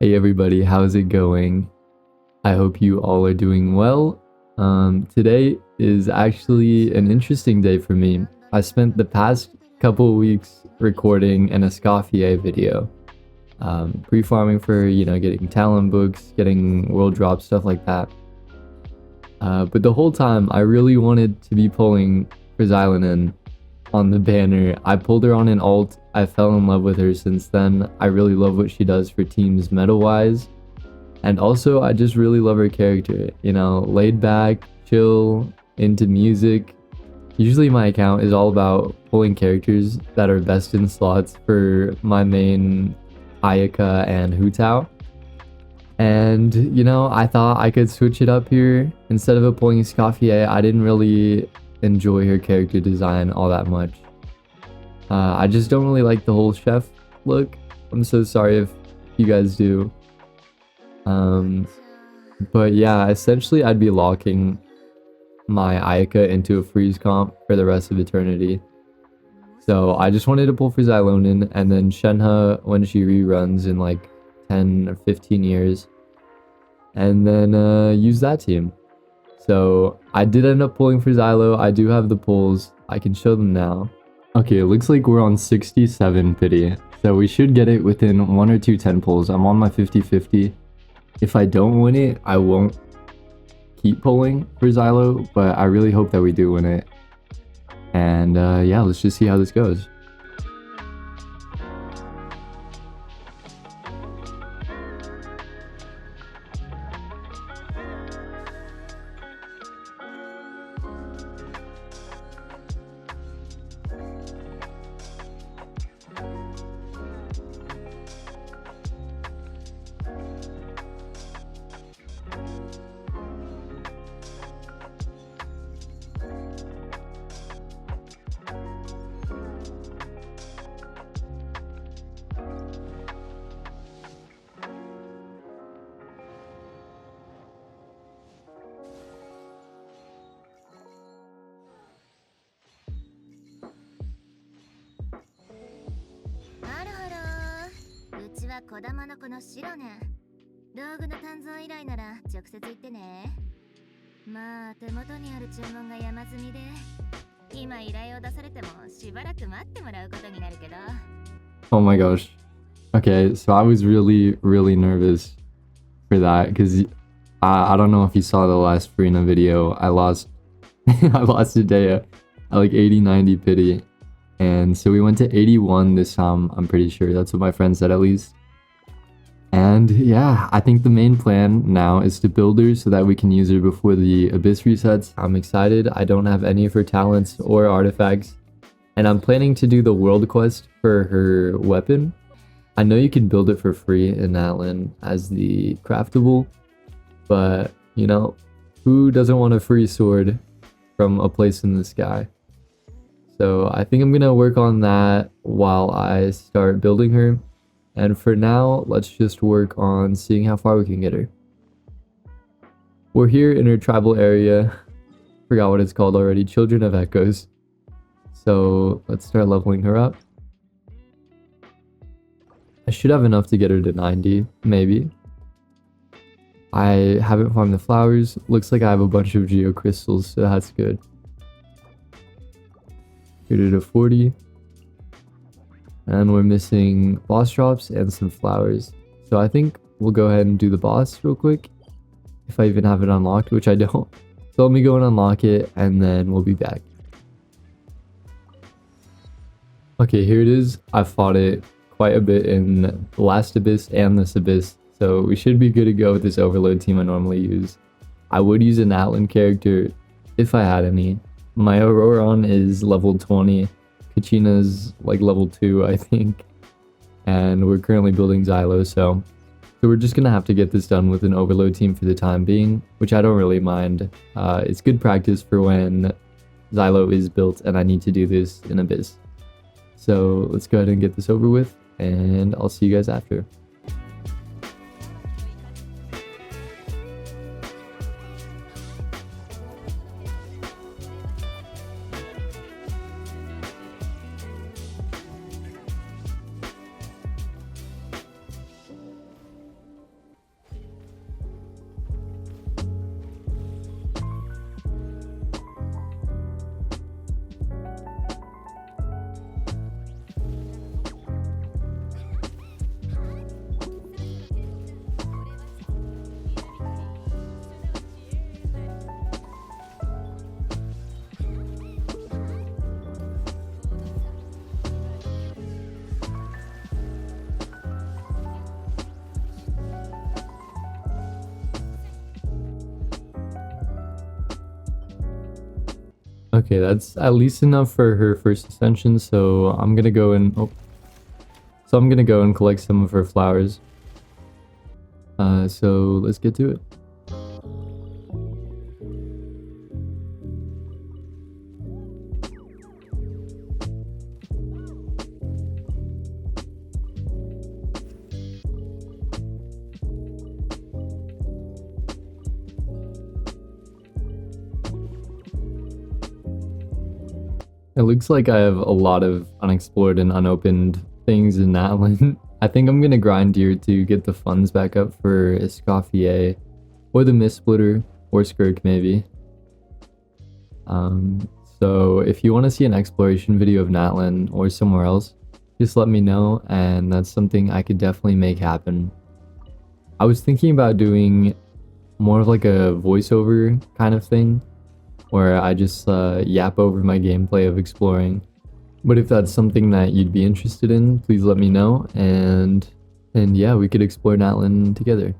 Hey everybody, how's it going? I hope you all are doing well. Today is actually an interesting day for me. I spent the past couple of weeks recording an Escoffier video. Pre-farming for, getting talent books, getting world drops, stuff like that. But the whole time, I really wanted to be pulling for Xilonen on the banner. I pulled her on an alt. I fell in love with her since then. I really love what she does for teams meta-wise. And also, I just really love her character. Laid back, chill, into music. Usually my account is all about pulling characters that are best in slots for my main Ayaka and Hu Tao. And, I thought I could switch it up here. Instead of pulling Escoffier, I didn't really enjoy her character design all that much. I just don't really like the whole chef look. I'm so sorry if you guys do. But yeah, essentially I'd be locking my Ayaka into a freeze comp for the rest of eternity. So I just wanted to pull for Xilonen, and then Shenhe when she reruns in like 10 or 15 years. And then use that team. So I did end up pulling for Xylo. I do have the pulls. I can show them now. Okay, it looks like we're on 67 pity. So we should get it within 1 or 2 10 pulls. I'm on my 50-50. If I don't win it, I won't keep pulling for Xylo, but I really hope that we do win it. And yeah, let's just see how this goes. Oh my gosh. Okay, so I was really nervous for that because I don't know if you saw the last Farina video. I lost I lost a day at like 80-90 pity. And so we went to 81 this time, I'm pretty sure. That's what my friend said at least. And yeah, I think the main plan now is to build her so that we can use her before the Abyss resets. I'm excited. I don't have any of her talents or artifacts. And I'm planning to do the world quest for her weapon. I know you can build it for free in Natlan as the craftable. But, who doesn't want a free sword from a place in the sky? So I think I'm going to work on that while I start building her. And for now, let's just work on seeing how far we can get her. We're here in her tribal area. Forgot what it's called already. Children of Echoes. So let's start leveling her up. I should have enough to get her to 90, maybe. I haven't farmed the flowers. Looks like I have a bunch of geocrystals, so that's good. Get her to 40. And we're missing boss drops and some flowers. So I think we'll go ahead and do the boss real quick. If I even have it unlocked, which I don't. So let me go and unlock it, and then we'll be back. Okay, here it is. I fought it quite a bit in the last Abyss and this Abyss. So we should be good to go with this overload team I normally use. I would use a Natlan character if I had any. My Auroron is level 20. Kachina's like level 2, I think. And we're currently building Xylo, so we're just gonna have to get this done with an overload team for the time being, which I don't really mind. It's good practice for when Xylo is built and I need to do this in Abyss. So let's go ahead and get this over with, and I'll see you guys after. Okay, that's at least enough for her first ascension, so I'm gonna go and collect some of her flowers. So let's get to it. It looks like I have a lot of unexplored and unopened things in Natlan. I think I'm gonna grind here to get the funds back up for Escoffier, or the Mist Splitter, or Skirk maybe. So if you want to see an exploration video of Natlan or somewhere else, just let me know, and that's something I could definitely make happen. I was thinking about doing more of like a voiceover kind of thing, where I just yap over my gameplay of exploring. But if that's something that you'd be interested in, please let me know, and yeah, we could explore Natlan together.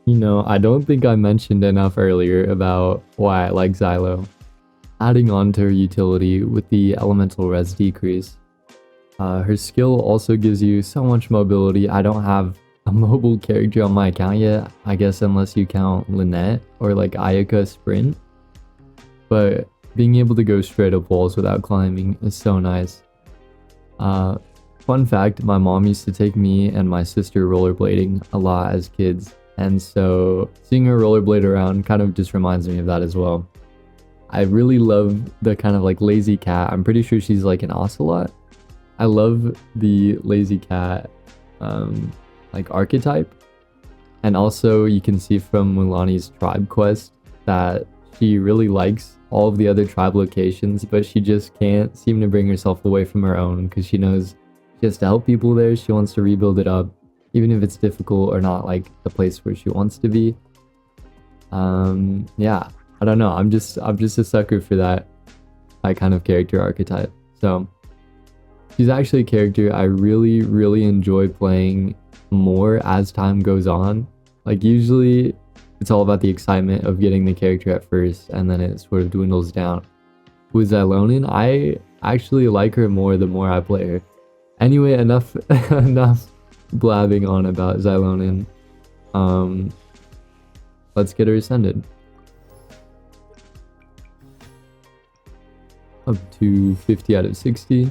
You know, I don't think I mentioned enough earlier about why I like Xylo. Adding on to her utility with the elemental res decrease. Her skill also gives you so much mobility. I don't have a mobile character on my account yet, I guess, unless you count Lynette or like Ayaka Sprint. But being able to go straight up walls without climbing is so nice. Fun fact, my mom used to take me and my sister rollerblading a lot as kids. And so seeing her rollerblade around kind of just reminds me of that as well. I really love the kind of like lazy cat. I'm pretty sure she's like an ocelot. I love the lazy cat like archetype. And also you can see from Mulani's tribe quest that she really likes all of the other tribe locations, but she just can't seem to bring herself away from her own because she knows she has to help people there. She wants to rebuild it up, even if it's difficult or not like the place where she wants to be. Yeah, I don't know. I'm just a sucker for that kind of character archetype. So she's actually a character I really enjoy playing more as time goes on. Like usually it's all about the excitement of getting the character at first, and then it sort of dwindles down. With Xilonen, I actually like her more the more I play her. Anyway, enough blabbing on about Xilonen. Let's get her ascended. Up to 50 out of 60.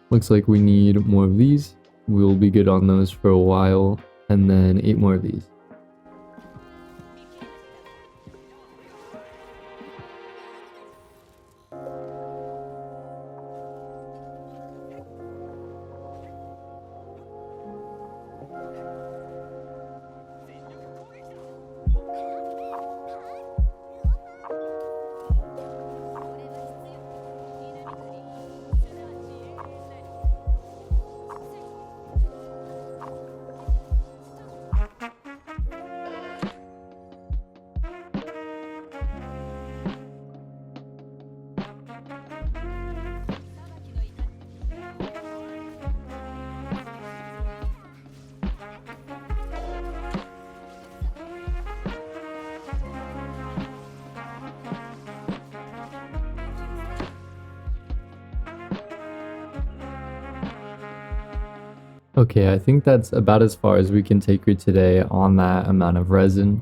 Looks like we need more of these. We'll be good on those for a while, and then 8 more of these. Okay, I think that's about as far as we can take her today on that amount of resin.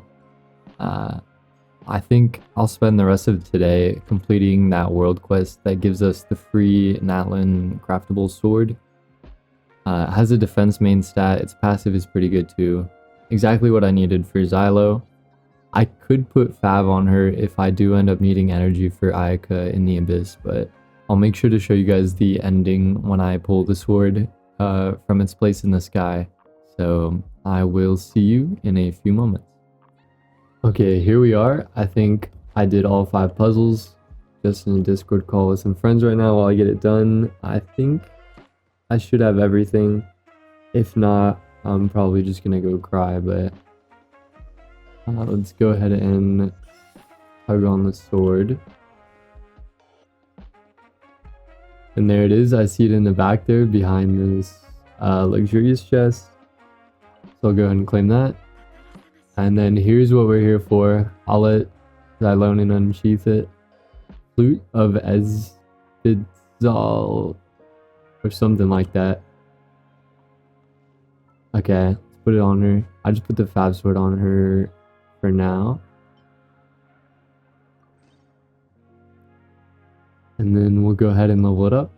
I think I'll spend the rest of today completing that world quest that gives us the free Natlan craftable sword. It has a defense main stat, its passive is pretty good too. Exactly what I needed for Xylo. I could put Fav on her if I do end up needing energy for Ayaka in the Abyss, but I'll make sure to show you guys the ending when I pull the sword from its place in the sky. So I will see you in a few moments. Okay, here we are. I think I did all 5 puzzles. Just in a Discord call with some friends right now while I get it done. I think I should have everything. If not, I'm probably just gonna go cry, but let's go ahead and tug on the sword. And there it is. I see it in the back there behind this luxurious chest. So I'll go ahead and claim that. And then here's what we're here for. I'll let Xilonen unsheath it. Flute of Escoffier or something like that. Okay, let's put it on her. I just put the Fab Sword on her for now. And then we'll go ahead and level it up.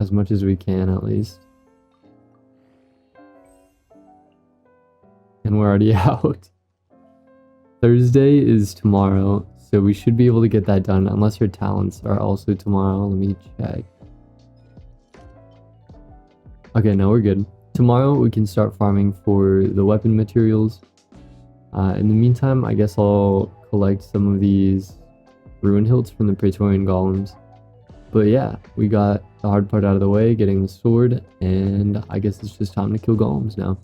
As much as we can, at least. And we're already out. Thursday is tomorrow, so we should be able to get that done, unless your talents are also tomorrow. Let me check. Okay, no, we're good. Tomorrow we can start farming for the weapon materials. In the meantime, I guess I'll collect some of these ruin hilts from the Praetorian golems. But yeah, we got the hard part out of the way, getting the sword, and I guess it's just time to kill golems now.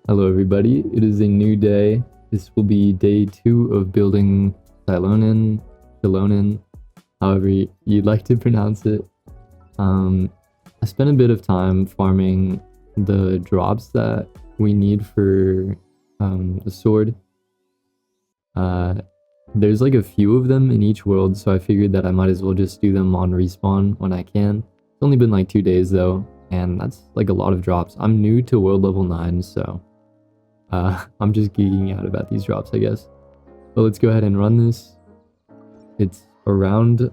Hello everybody, it is a new day. This will be day 2 of building Xilonen, however you'd like to pronounce it. I spent a bit of time farming the drops that we need for the sword. There's like a few of them in each world, so I figured that I might as well just do them on respawn when I can. It's only been like 2 days though, and that's like a lot of drops. I'm new to world level 9, so I'm just geeking out about these drops, I guess. But let's go ahead and run this. It's around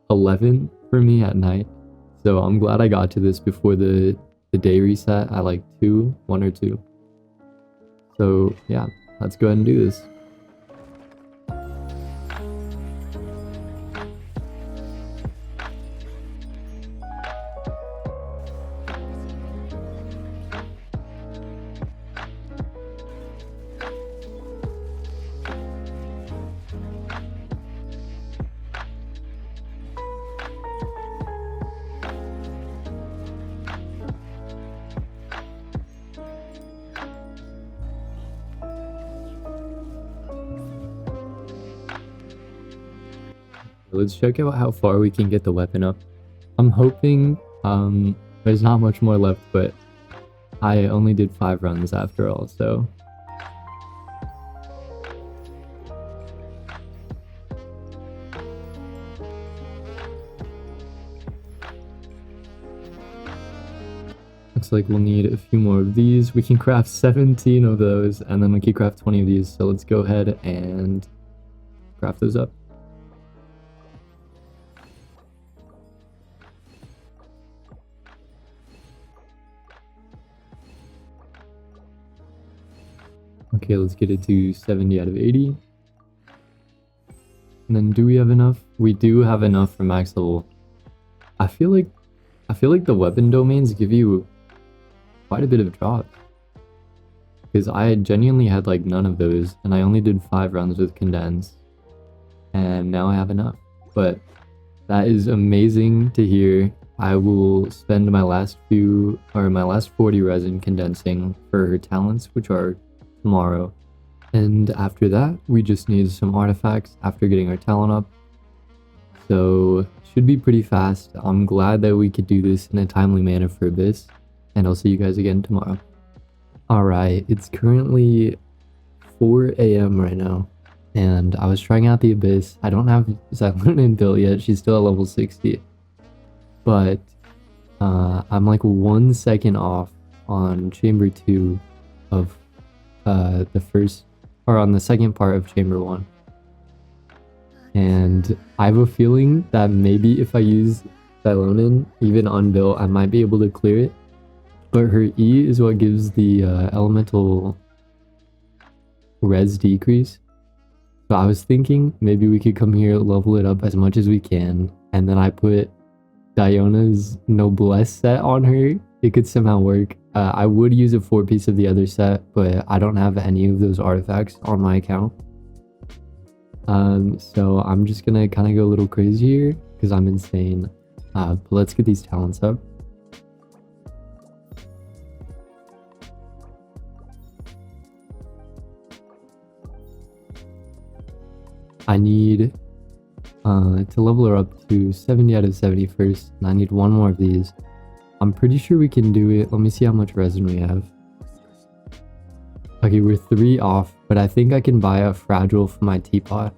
11 for me at night, so I'm glad I got to this before the day reset at like 1 or 2. So yeah, let's go ahead and do this. Let's check out how far we can get the weapon up. I'm hoping there's not much more left, but I only did 5 runs after all, so looks like we'll need a few more of these. We can craft 17 of those, and then we can craft 20 of these, so let's go ahead and craft those up. Okay, let's get it to 70 out of 80. And then do we have enough? We do have enough for max level. I feel like the weapon domains give you quite a bit of drops. Because I genuinely had like none of those, and I only did 5 runs with condense. And now I have enough. But that is amazing to hear. I will spend my last 40 resin condensing for her talents, which are tomorrow. And after that, we just need some artifacts after getting our talent up. So should be pretty fast. I'm glad that we could do this in a timely manner for Abyss, and I'll see you guys again tomorrow. Alright, it's currently 4 AM right now, and I was trying out the Abyss. I don't have Xilonen built yet, she's still at level 60. but I'm like 1 second off on chamber 2 of the first, or on the second part of chamber 1. And I have a feeling that maybe if I use Xilonen, even unbuilt, I might be able to clear it. But her E is what gives the elemental res decrease. So I was thinking maybe we could come here, level it up as much as we can, and then I put Diona's Noblesse set on her. It could somehow work. I would use a 4-piece of the other set, but I don't have any of those artifacts on my account. So I'm just gonna kind of go a little crazy here because I'm insane. But let's get these talents up. I need to level her up to 70 out of 70 first, and I need one more of these. I'm pretty sure we can do it. Let me see how much resin we have. Okay, we're 3 off, but I think I can buy a fragile for my teapot.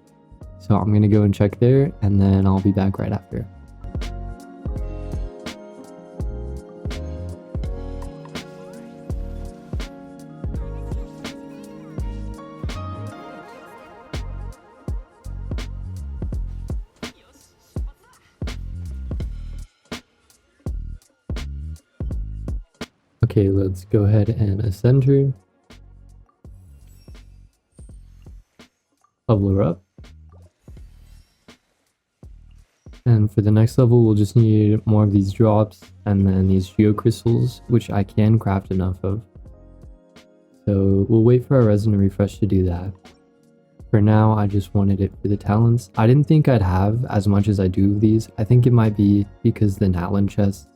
So I'm gonna go and check there, and then I'll be back right after. Okay, let's go ahead and ascend her. Level her up. And for the next level, we'll just need more of these drops and then these geocrystals, which I can craft enough of. So we'll wait for our resin to refresh to do that. For now, I just wanted it for the talents. I didn't think I'd have as much as I do of these. I think it might be because the Natlan chests,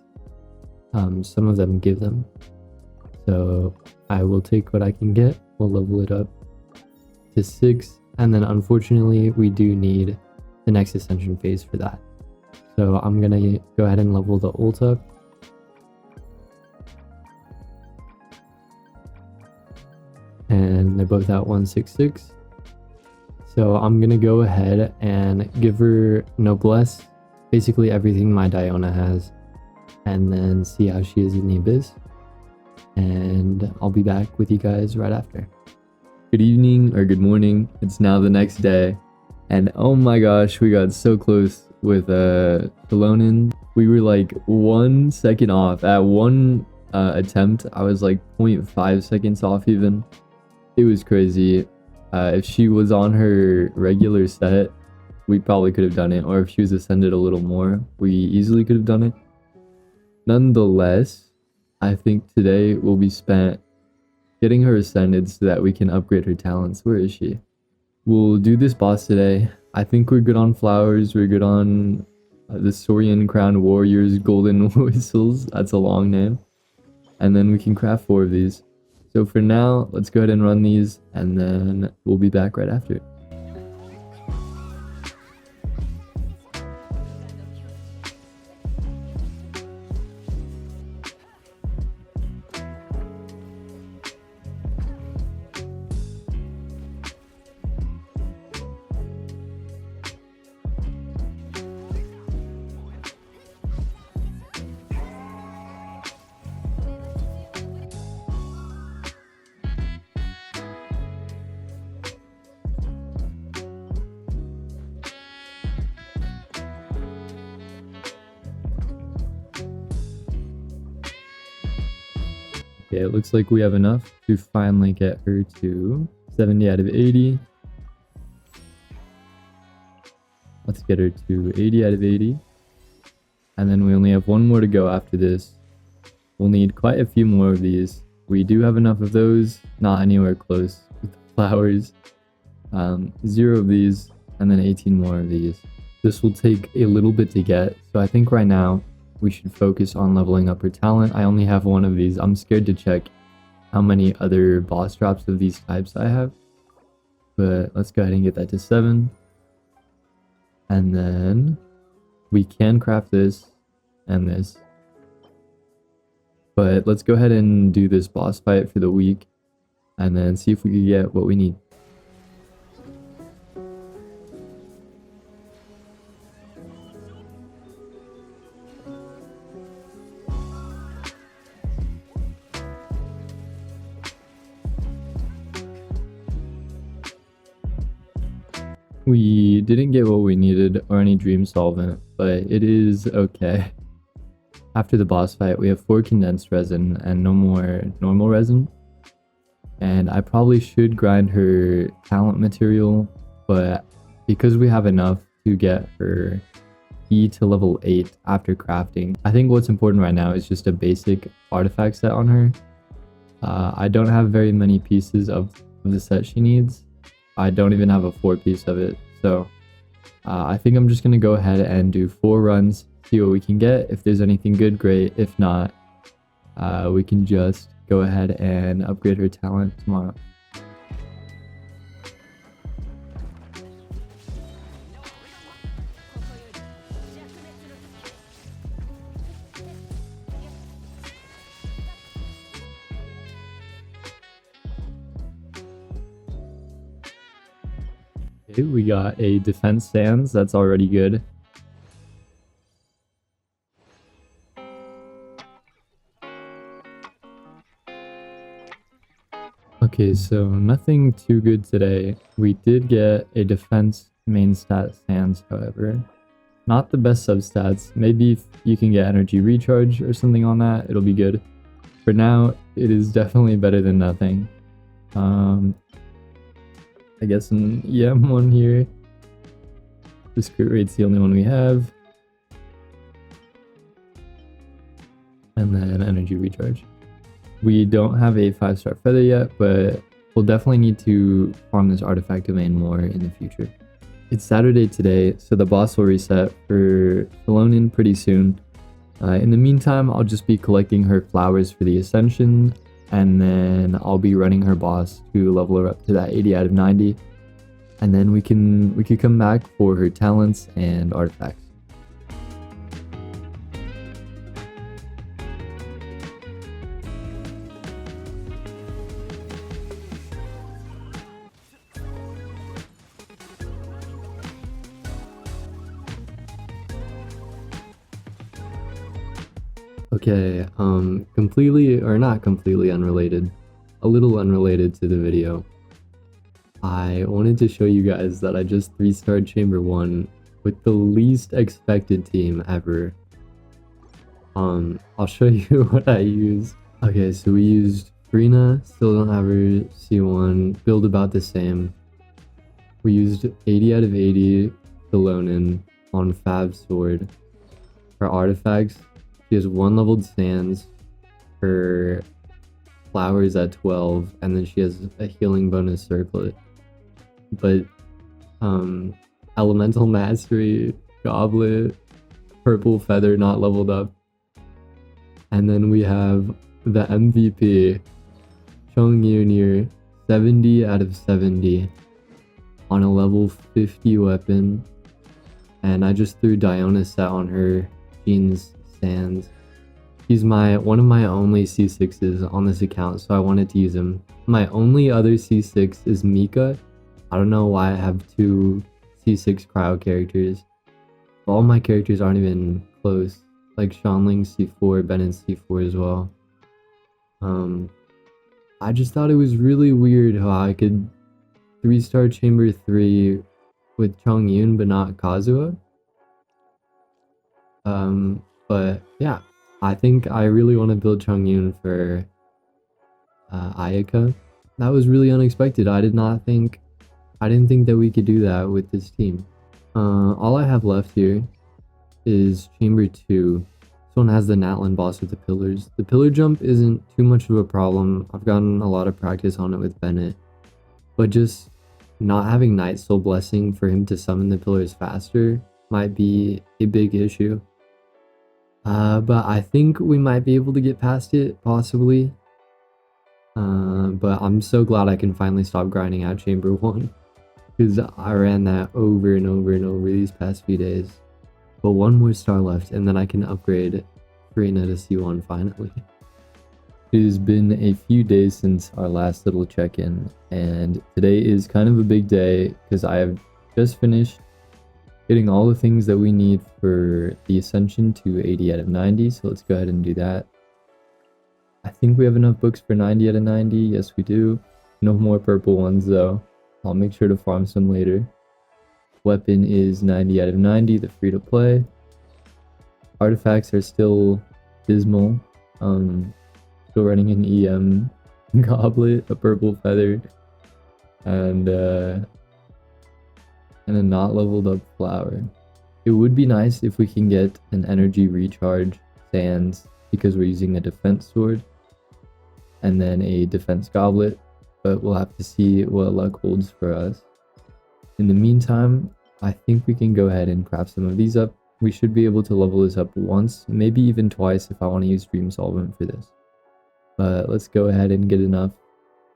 some of them give them. So I will take what I can get. We'll level it up to 6. And then unfortunately, we do need the next ascension phase for that. So I'm going to go ahead and level the ult up. And they're both at 166. So I'm going to go ahead and give her Noblesse, basically everything my Diona has, and then see how she is in the Abyss. And I'll be back with you guys right after. Good evening or good morning. It's now the next day. And oh my gosh, we got so close with Xilonen. We were like 1 second off. At one attempt, I was like 0.5 seconds off even. It was crazy. If she was on her regular set, we probably could have done it. Or if she was ascended a little more, we easily could have done it. Nonetheless, I think today will be spent getting her ascended so that we can upgrade her talents. Where is she? We'll do this boss today. I think we're good on flowers. We're good on the Saurian Crown Warriors Golden Whistles. That's a long name. And then we can craft 4 of these. So for now, let's go ahead and run these, and then we'll be back right after. Okay, it looks like we have enough to finally get her to 70 out of 80. Let's get her to 80 out of 80. And then we only have 1 more to go after this. We'll need quite a few more of these. We do have enough of those, not anywhere close with the flowers. 0 of these, and then 18 more of these. This will take a little bit to get, so I think right now we should focus on leveling up her talent. I only have 1 of these. I'm scared to check how many other boss drops of these types I have. But let's go ahead and get that to 7. And then we can craft this and this. But let's go ahead and do this boss fight for the week and then see if we can get what we need. We didn't get what we needed or any dream solvent, but it is okay. After the boss fight, we have 4 condensed resin and no more normal resin. And I probably should grind her talent material, but because we have enough to get her E to level 8 after crafting, I think what's important right now is just a basic artifact set on her. I don't have very many pieces of the set she needs. I don't even have a 4-piece of it, so I think I'm just gonna go ahead and do 4 runs, see what we can get. If there's anything good, great. If not, we can just go ahead and upgrade her talent tomorrow. Okay, we got a defense sands, that's already good. Okay, so nothing too good today. We did get a defense main stat sands, however. Not the best substats. Maybe if you can get energy recharge or something on that, it'll be good. For now, it is definitely better than nothing. I guess an EM one here. This crit rate's the only one we have. And then energy recharge. We don't have a 5-star feather yet, but we'll definitely need to farm this artifact domain more in the future. It's Saturday today, so the boss will reset for Xilonen pretty soon. In the meantime, I'll just be collecting her flowers for the ascension, and then I'll be running her boss to level her up to that 80 out of 90. And then we could come back for her talents and artifacts. Okay, completely, or not completely unrelated, a little unrelated to the video. I wanted to show you guys that I just 3-starred Chamber 1 with the least expected team ever. I'll show you what I used. Okay, so we used Frina, still don't have her C1, build about the same. We used 80 out of 80 Xilonen on Fab Sword. Her artifacts, she has 1 leveled sands, her flowers at 12, and then she has a healing bonus circlet. But elemental mastery, goblet, purple feather not leveled up. And then we have the MVP, Chongyun here, 70 out of 70 on a level 50 weapon. And I just threw Diona set on her, Jean's sands. He's one of my only C6s on this account, so I wanted to use him. My only other C6 is Mika. I don't know why I have 2 C6 cryo characters. All my characters aren't even close. Like Xilonen C4, Bennett C4 as well. I just thought it was really weird how I could 3-star Chamber 3 with Chongyun but not Kazuha. But yeah, I think I really want to build Chongyun for Ayaka. That was really unexpected. I didn't think that we could do that with this team. All I have left here is Chamber 2. This one has the Natlan boss with the pillars. The pillar jump isn't too much of a problem. I've gotten a lot of practice on it with Bennett. But just not having Night Soul Blessing for him to summon the pillars faster might be a big issue. But I think we might be able to get past it, possibly. But I'm so glad I can finally stop grinding out Chamber 1. Because I ran that over and over and over these past few days. But 1 more star left, and then I can upgrade Frina to C1 finally. It has been a few days since our last little check-in, and today is kind of a big day because I have just finished getting all the things that we need for the ascension to 80 out of 90, so let's go ahead and do that. I think we have enough books for 90 out of 90. Yes, we do. No more purple ones though. I'll make sure to farm some later. Weapon is 90 out of 90, the free to play. Artifacts are still dismal. Still running an EM goblet, a purple feather, and a not leveled up flower. It would be nice if we can get an energy recharge sands because we're using a defense sword and then a defense goblet, but we'll have to see what luck holds for us. In the meantime, I think we can go ahead and craft some of these up. We should be able to level this up once, maybe even twice if I want to use Dream Solvent for this. But let's go ahead and get enough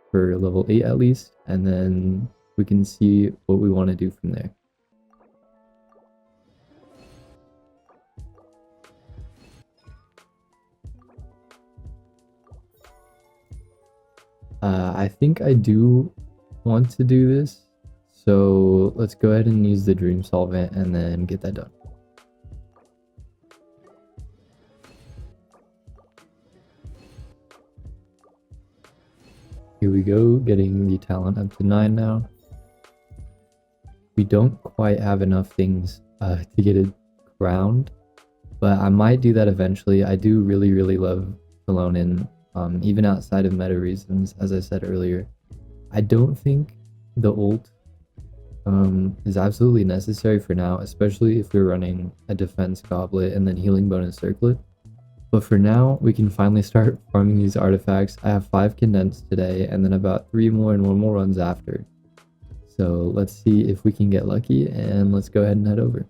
for level 8 at least, and then we can see what we want to do from there. I think I do want to do this, so let's go ahead and use the Dream Solvent and then get that done. Here we go, getting the talent up to 9 now. We don't quite have enough things to get it crowned, but I might do that eventually. I do really love Xilonen, even outside of meta reasons, as I said earlier. I don't think the ult is absolutely necessary for now, especially if we're running a defense goblet and then healing bonus circlet. But for now, we can finally start farming these artifacts. I have 5 condensed today, and then about 3 more and 1 more runs after. So let's see if we can get lucky, and let's go ahead and head over.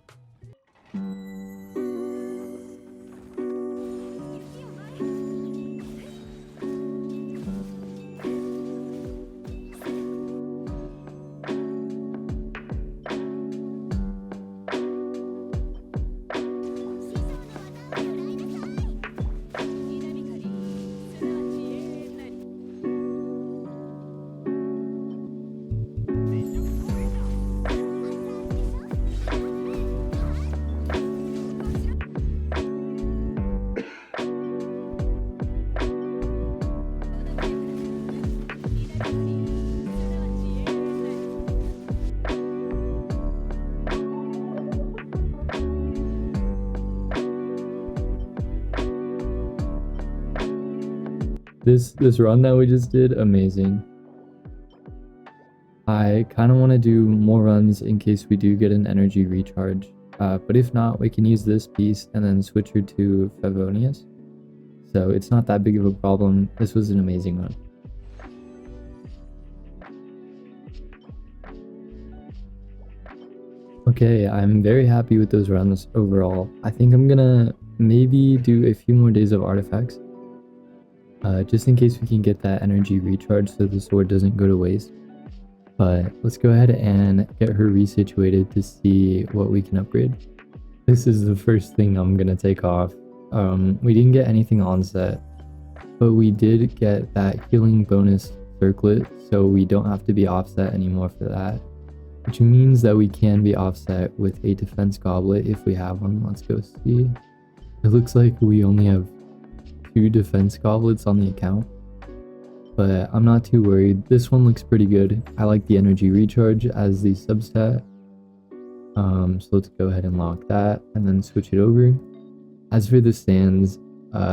This run that we just did, amazing. I kind of want to do more runs in case we do get an energy recharge, but if not, we can use this piece and then switch her to Favonius. So it's not that big of a problem. This was an amazing run. Okay, I'm very happy with those runs overall. I think I'm gonna maybe do a few more days of artifacts, just in case we can get that energy recharge so the sword doesn't go to waste. But let's go ahead and get her resituated to see what we can upgrade. This is the first thing I'm gonna take off. We didn't get anything on set, but we did get that healing bonus circlet, so we don't have to be offset anymore for that, which means that we can be offset with a defense goblet if we have one. Let's go see. It looks like we only have 2 defense goblets on the account, but I'm not too worried. This one looks pretty good. I like the energy recharge as the substat. So let's go ahead and lock that and then switch it over. As for the stands,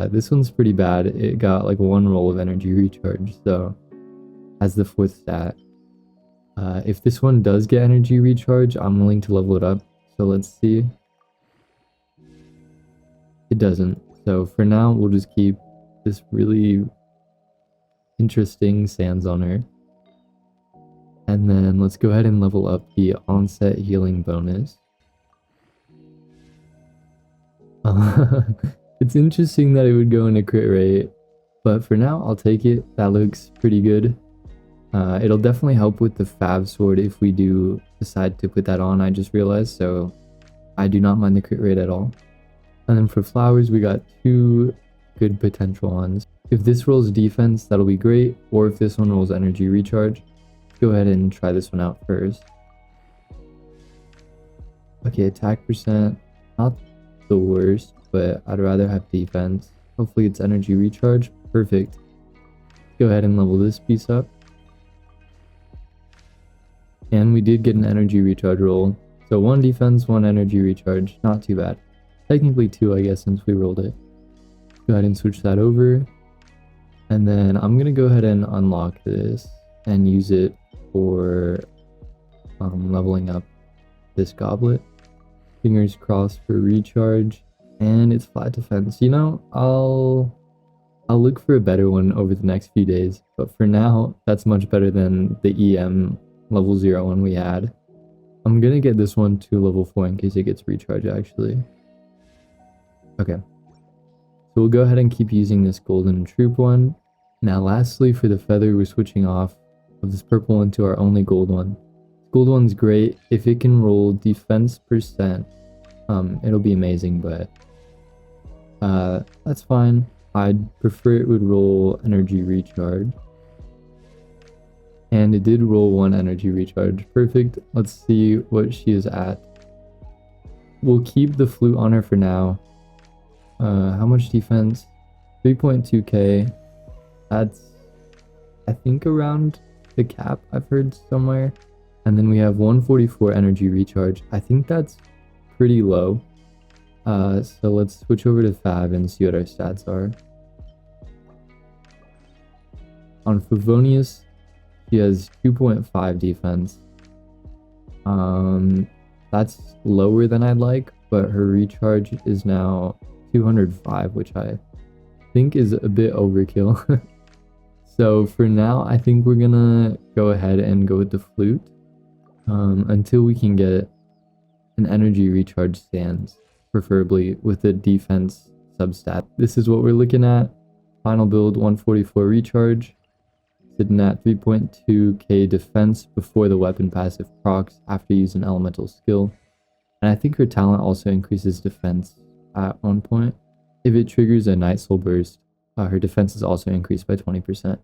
this one's pretty bad. It got like 1 roll of energy recharge, so as the 4th stat. If this one does get energy recharge, I'm willing to level it up. So let's see. It doesn't. So for now, we'll just keep this really interesting sands on her. And then let's go ahead and level up the onset healing bonus. It's interesting that it would go into crit rate, but for now, I'll take it. That looks pretty good. It'll definitely help with the Fav sword if we do decide to put that on, I just realized, so I do not mind the crit rate at all. And then for flowers, we got 2 good potential ones. If this rolls defense, that'll be great, or if this one rolls energy recharge, let's go ahead and try this one out first. Okay, attack percent, not the worst, but I'd rather have defense. Hopefully it's energy recharge. Perfect. Go ahead and level this piece up. And we did get an energy recharge roll, So 1 defense, 1 energy recharge, not too bad. Technically 2, I guess, since we rolled it. Go ahead and switch that over. And then I'm gonna go ahead and unlock this and use it for leveling up this goblet. Fingers crossed for recharge, and it's flat defense. You know, I'll look for a better one over the next few days, but for now, that's much better than the EM level 0 one we had. I'm gonna get this one to level 4 in case it gets recharge, actually. Okay. So we'll go ahead and keep using this golden troop one. Now lastly, for the feather, we're switching off of this purple one to our only gold one. Gold one's great. If it can roll defense percent, it'll be amazing, but that's fine. I'd prefer it would roll energy recharge. And it did roll 1 energy recharge. Perfect. Let's see what she is at. We'll keep the flute on her for now. How much defense? 3.2k. That's, I think, around the cap I've heard somewhere. And then we have 144 energy recharge. I think that's pretty low. So let's switch over to Fab and see what our stats are. On Favonius, she has 2.5 defense. That's lower than I'd like, but her recharge is now 205, which I think is a bit overkill. So for now, I think we're gonna go ahead and go with the flute until we can get an energy recharge stance, preferably with a defense substat. This is what we're looking at. Final build, 144 recharge, sitting at 3.2k defense before the weapon passive procs after using elemental skill. And I think her talent also increases defense at one point. If it triggers a Night Soul burst, her defense is also increased by 20%.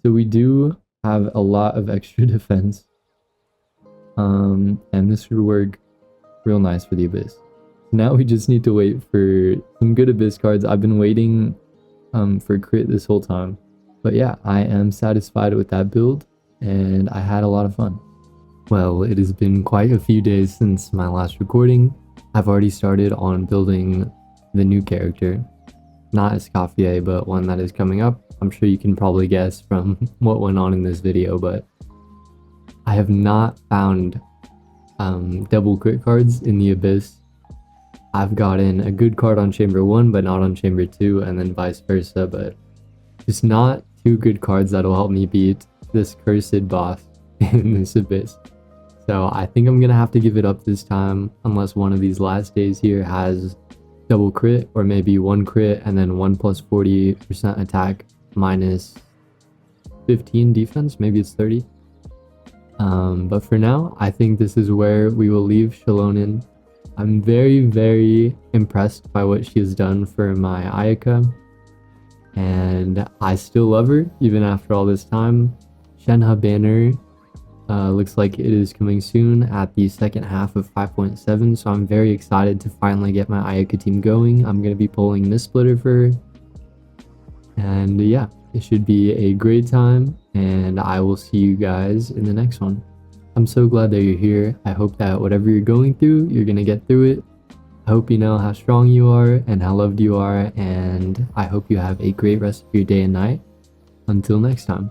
So we do have a lot of extra defense. And this should work real nice for the Abyss. Now we just need to wait for some good Abyss cards. I've been waiting for crit this whole time. But yeah, I am satisfied with that build, and I had a lot of fun. Well, it has been quite a few days since my last recording. I've already started on building the new character. Not Escoffier, but one that is coming up. I'm sure you can probably guess from what went on in this video, but I have not found double crit cards in the Abyss. I've gotten a good card on Chamber 1, but not on Chamber 2, and then vice versa, but just not 2 good cards that'll help me beat this cursed boss in this Abyss. So I think I'm gonna have to give it up this time, unless one of these last days here has double crit, or maybe 1 crit and then 1 plus 40% attack minus 15 defense, maybe it's 30. But for now, I think this is where we will leave Xilonen. I'm very, very impressed by what she has done for my Ayaka, and I still love her even after all this time. Shenhe banner looks like it is coming soon at the second half of 5.7, so I'm very excited to finally get my Ayaka team going. I'm going to be pulling Mist Splitter for her, and yeah, it should be a great time, and I will see you guys in the next one. I'm so glad that you're here. I hope that whatever you're going through, you're going to get through it. I hope you know how strong you are and how loved you are, and I hope you have a great rest of your day and night. Until next time.